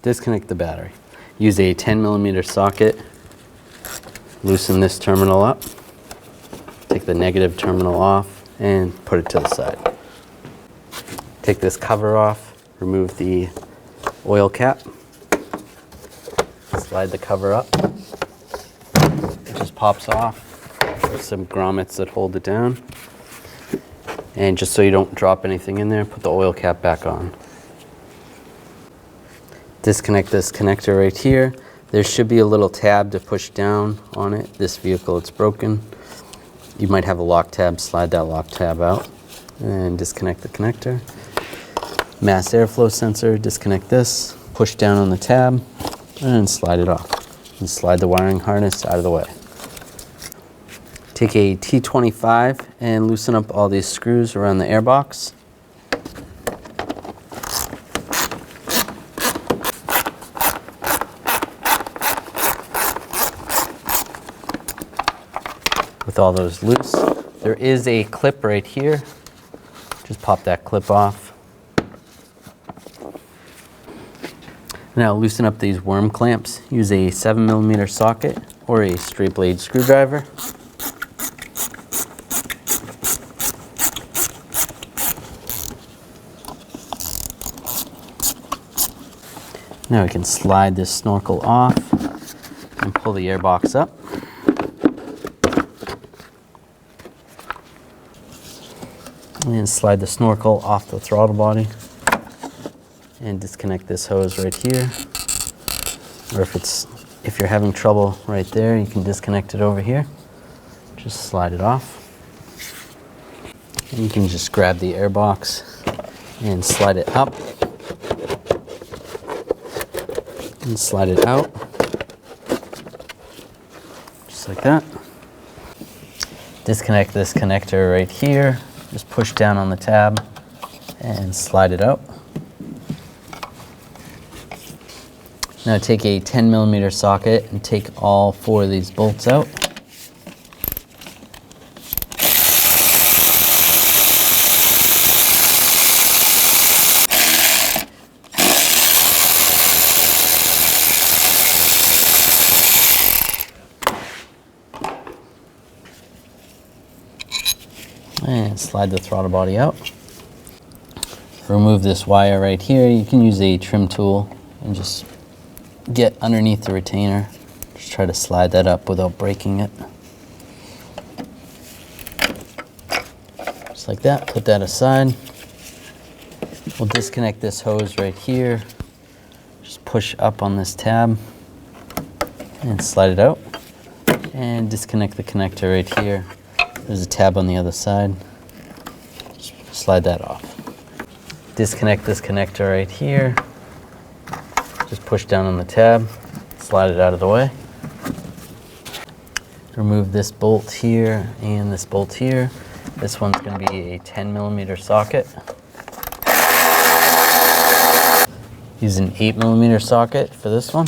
disconnect the battery. Use a 10mm socket, loosen this terminal up, take the negative terminal off, and put it to the side. Take this cover off, remove the oil cap, slide the cover up. It just pops off. There's some grommets that hold it down. And just so you don't drop anything in there, put the oil cap back on. Disconnect this connector right here. There should be a little tab to push down on it. This vehicle, it's broken. You might have a lock tab, slide that lock tab out and disconnect the connector. Mass airflow sensor, disconnect this, push down on the tab and slide it off. And slide the wiring harness out of the way. Take a T25 and loosen up all these screws around the airbox. With all those loose, there is a clip right here. Just pop that clip off. Now loosen up these worm clamps. Use a 7mm socket or a straight blade screwdriver. Now we can slide this snorkel off and pull the airbox up. And slide the snorkel off the throttle body and disconnect this hose right here. Or if you're having trouble right there, you can disconnect it over here. Just slide it off. And you can just grab the airbox and slide it up and slide it out. Just like that. Disconnect this connector right here. Just push down on the tab and slide it out. Now take a 10mm socket and take all 4 of these bolts out. And slide the throttle body out. Remove this wire right here. You can use a trim tool and just get underneath the retainer. Just try to slide that up without breaking it. Just like that. Put that aside. We'll disconnect this hose right here. Just push up on this tab and slide it out. And disconnect the connector right here. There's a tab on the other side. Just slide that off. Disconnect this connector right here. Just push down on the tab, slide it out of the way. Remove this bolt here and this bolt here. This one's going to be a 10mm socket. Use an 8mm socket for this one.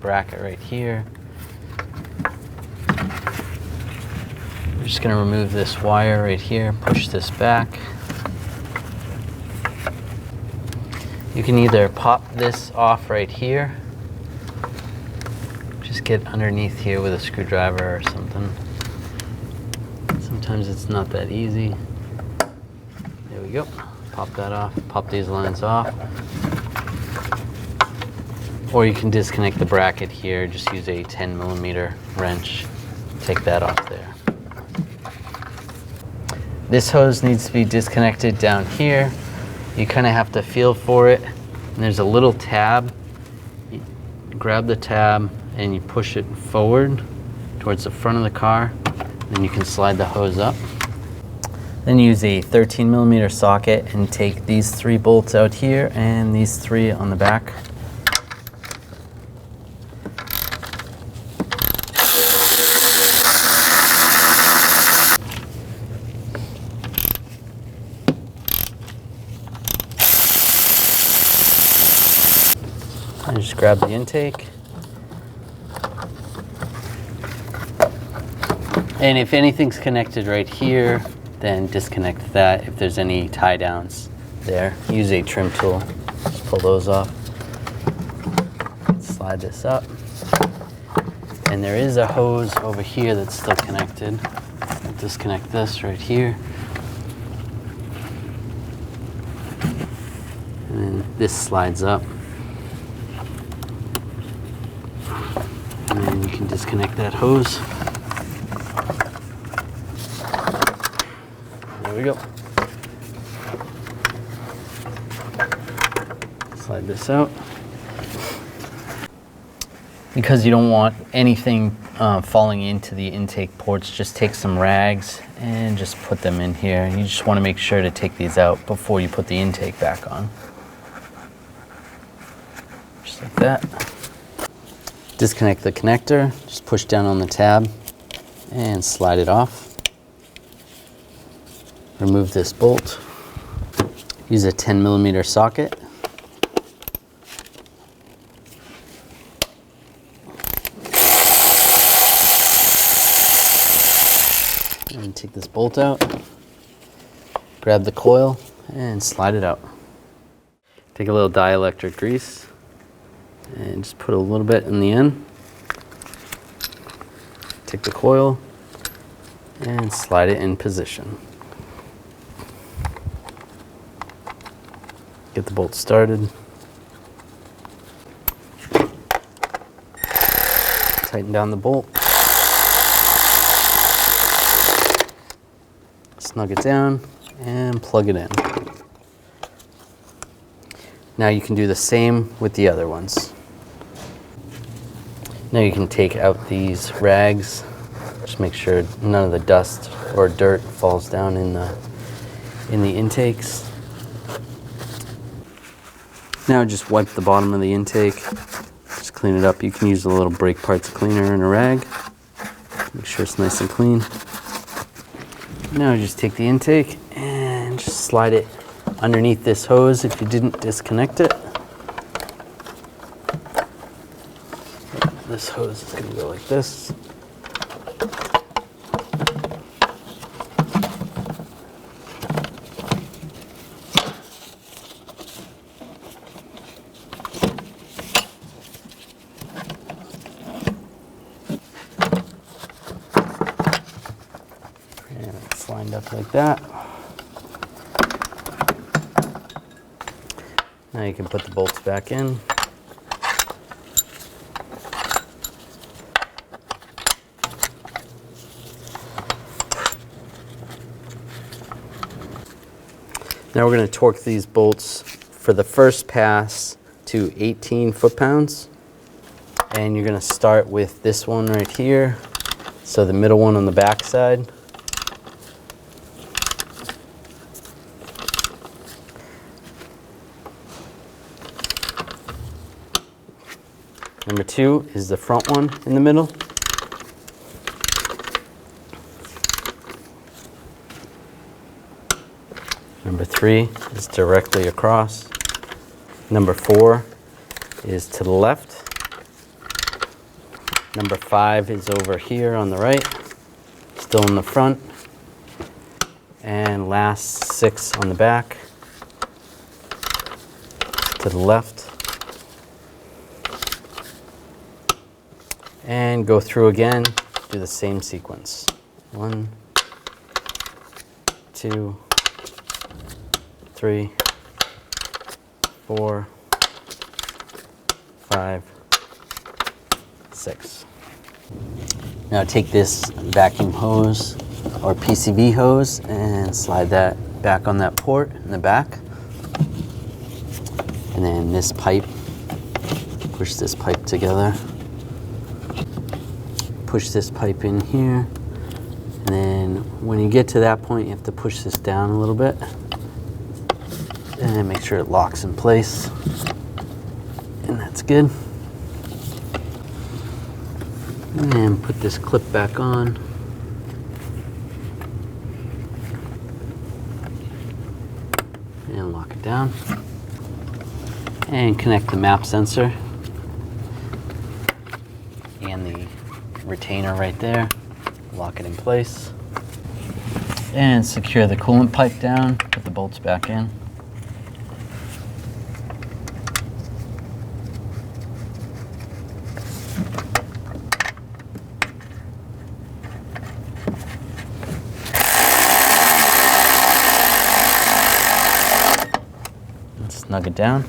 Bracket right here. We're just going to remove this wire right here, push this back. You can either pop this off right here, just get underneath here with a screwdriver or something. Sometimes it's not that easy. There we go. Pop that off, pop these lines off. Or you can disconnect the bracket here, just use a 10mm wrench, take that off there. This hose needs to be disconnected down here. You kind of have to feel for it. And there's a little tab. You grab the tab and you push it forward towards the front of the car. Then you can slide the hose up. Then use a 13mm socket and take these 3 bolts out here and these 3 on the back. And just grab the intake. And if anything's connected right here, then disconnect that if there's any tie downs there. Use a trim tool, just pull those off. Slide this up. And there is a hose over here that's still connected. I'll disconnect this right here. And then this slides up. And then you can disconnect that hose. There we go. Slide this out. Because you don't want anything falling into the intake ports, just take some rags and just put them in here. You just want to make sure to take these out before you put the intake back on. Just like that. Disconnect the connector, just push down on the tab and slide it off. Remove this bolt. Use a 10mm socket. And take this bolt out, grab the coil, and slide it out. Take a little dielectric grease, and just put a little bit in the end. Take the coil, and slide it in position. Get the bolt started. Tighten down the bolt. Snug it down and plug it in. Now you can do the same with the other ones. Now you can take out these rags. Just make sure none of the dust or dirt falls down in the intakes. Now just wipe the bottom of the intake. Just clean it up. You can use a little brake parts cleaner and a rag. Make sure it's nice and clean. Now just take the intake and just slide it underneath this hose if you didn't disconnect it. This hose is going to go like this. Lined up like that. Now you can put the bolts back in. Now we're going to torque these bolts for the first pass to 18 foot-pounds. And you're going to start with this one right here. So the middle one on the back side. Number 2 is the front one in the middle. Number 3 is directly across. Number 4 is to the left. Number 5 is over here on the right, still in the front. And last 6 on the back, to the left. And go through again, do the same sequence. 1, 2, 3, 4, 5, 6. Now take this vacuum hose or PCV hose and slide that back on that port in the back. And then this pipe, push this pipe together. Push this pipe in here, and then when you get to that point, you have to push this down a little bit and make sure it locks in place, and that's good. And then put this clip back on. And lock it down. And connect the map sensor and the retainer right there lock it in place. And secure the coolant pipe down, put the bolts back in. And snug it down.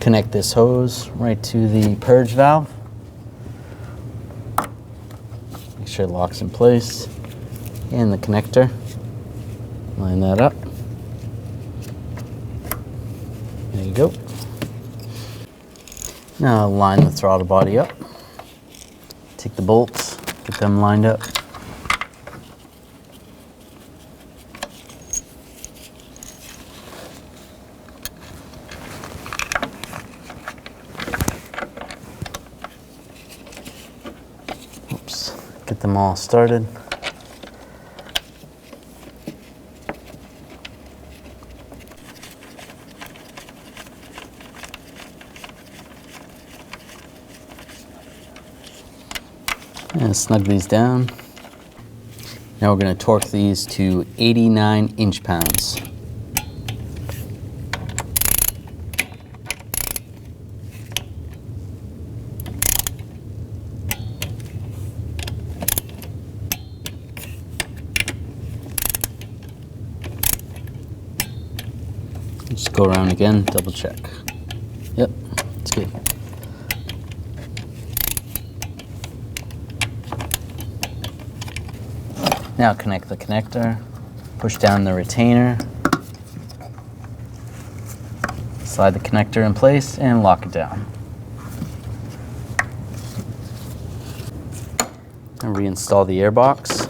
Connect this hose right to the purge valve. Make sure it locks in place. And the connector. Line that up. There you go. Now line the throttle body up. Take the bolts, get them lined up. Get them all started. And snug these down. Now we're going to torque these to 89 inch-pounds. Just go around again, double check. Yep, it's good. Now connect the connector, push down the retainer, slide the connector in place and lock it down. And reinstall the airbox.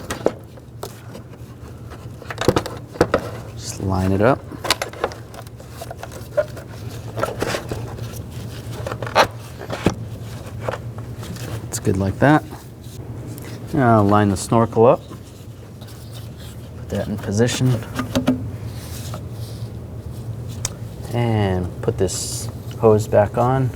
Just line it up. Good like that. Now line the snorkel up. Put that in position. And put this hose back on.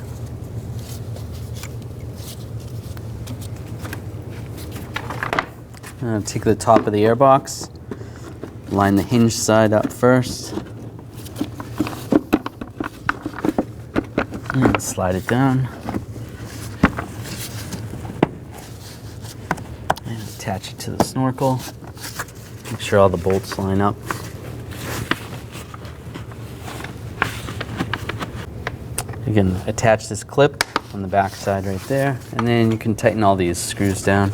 Take the top of the airbox. Line the hinge side up first. And slide it down. Attach it to the snorkel. Make sure all the bolts line up. You can attach this clip on the back side right there, and then you can tighten all these screws down.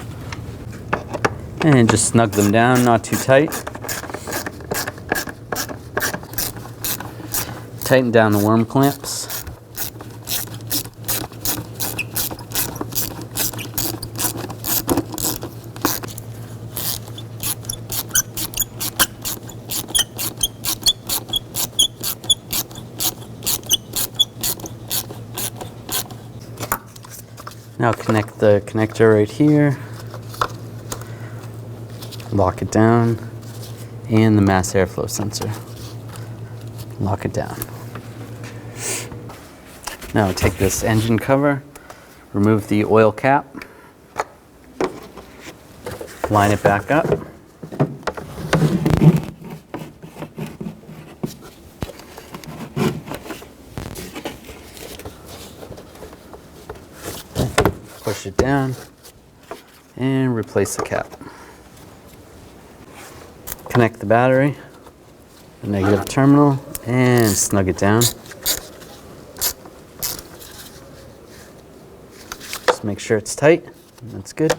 And just snug them down, not too tight. Tighten down the worm clamps. Now connect the connector right here, lock it down, and the mass airflow sensor. Lock it down. Now take this engine cover, remove the oil cap, line it back up. Push it down and replace the cap. Connect the battery, the negative terminal, and snug it down. Just make sure it's tight. That's good.